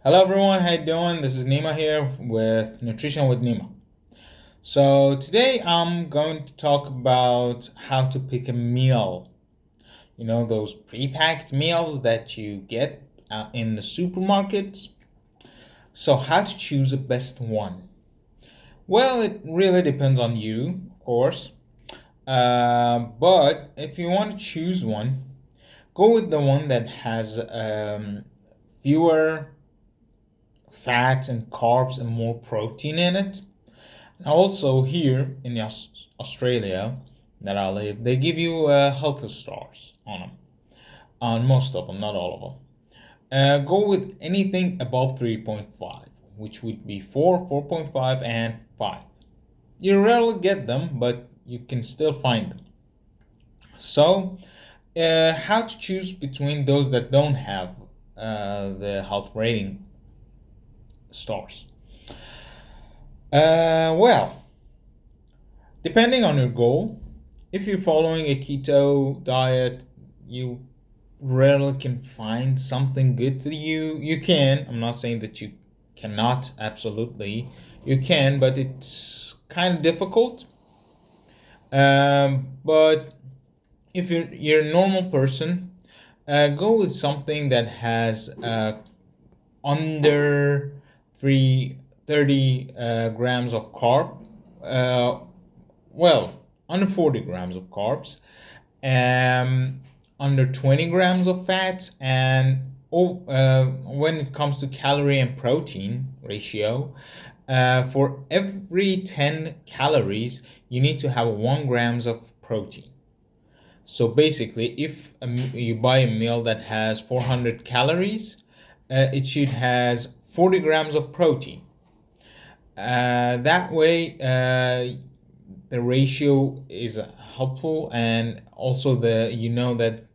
Hello everyone, how you doing? This is Nima here with Nutrition with Nima. So today I'm going to talk about how to pick a meal. You know, those pre-packed meals that you get in the supermarkets. So how to choose the best one? Well, it really depends on you, of course. But if you want to choose one, go with the one that has fewer fats and carbs and more protein in it. Also, here in Australia that I live, they give you health stars on them, on most of them, not all of them. Go with anything above 3.5, which would be 4, 4.5, and 5. You rarely get them, but you can still find them. So, how to choose between those that don't have the health rating stars? Well, depending on your goal, if you're following a keto diet, you rarely can find something good for you. You can. I'm not saying that you cannot, absolutely. You can, but it's kind of difficult. But if you're a normal person, go with something that has under 330 grams of carb. Uh, well, under 40 grams of carbs, um, under 20 grams of fat, and when it comes to calorie and protein ratio, for every 10 calories, you need to have 1 grams of protein. So basically, if you buy a meal that has 400 calories, it should has 40 grams of protein. That way, the ratio is helpful, and also that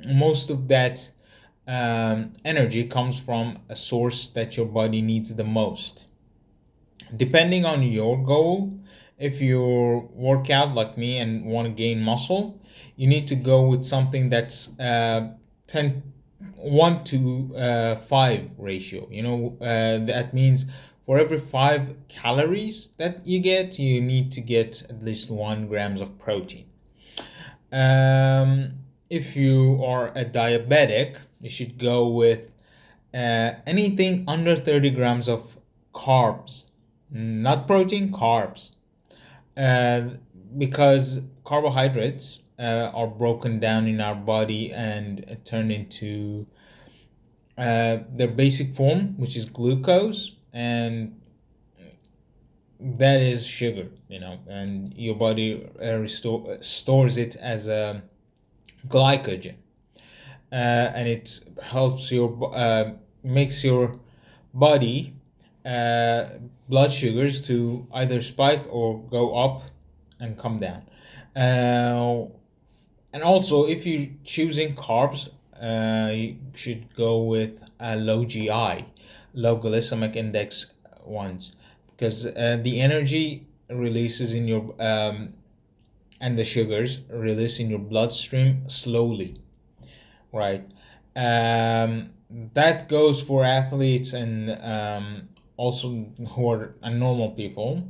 most of that energy comes from a source that your body needs the most. Depending on your goal, if you work out like me and want to gain muscle, you need to go with something that's 10 1 to 5 ratio. That means for every 5 calories that you get, you need to get at least 1 grams of protein. If you are a diabetic, you should go with anything under 30 grams of carbs, not protein, carbs. uh, because carbohydrates are broken down in our body and turned into their basic form, which is glucose, and that is sugar, and your body stores it as a glycogen, and it helps makes your body uh, blood sugars to either spike or go up and come down. Uh, and also, if you're choosing carbs, you should go with low GI, low glycemic index ones, because the energy releases in your and the sugars release in your bloodstream slowly, right? That goes for athletes and also who are normal people.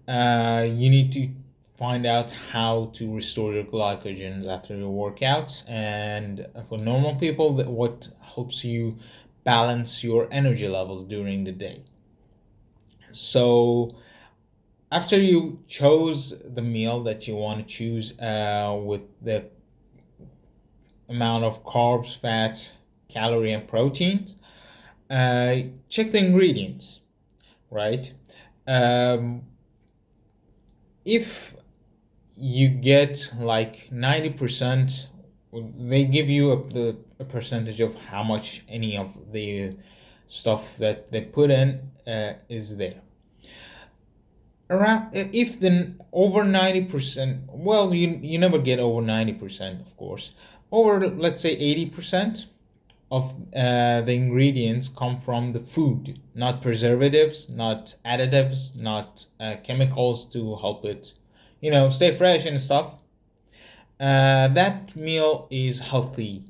You need to find out how to restore your glycogens after your workouts, and for normal people, what helps you balance your energy levels during the day. So after you chose the meal that you want to choose with the amount of carbs, fats, calorie, and proteins, check the ingredients, right? Um, if you get like 90%, they give you a percentage of how much any of the stuff that they put in is there. Around, if the over 90%, well, you never get over 90%, of course. Over, let's say, 80% of the ingredients come from the food, not preservatives, not additives, not chemicals to help it, stay fresh and stuff. That meal is healthier.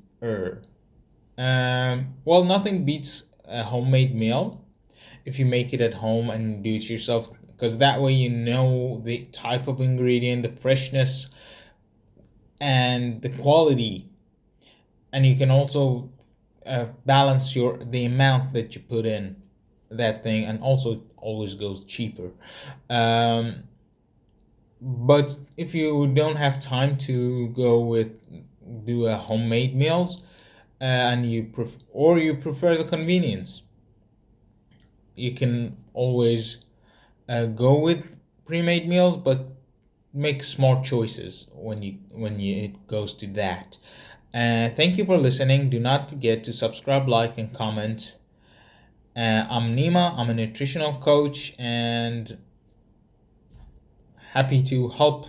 Well, nothing beats a homemade meal if you make it at home and do it yourself, because that way you know the type of ingredient, the freshness, and the quality, and you can also balance your the amount that you put in that thing, and also it always goes cheaper. um, but if you don't have time to go with do a homemade meals, and you prefer the convenience, you can always go with pre-made meals, but make smart choices when it goes to that. Thank you for listening. Do not forget to subscribe, like, and comment. I'm Nima. I'm a nutritional coach and happy to help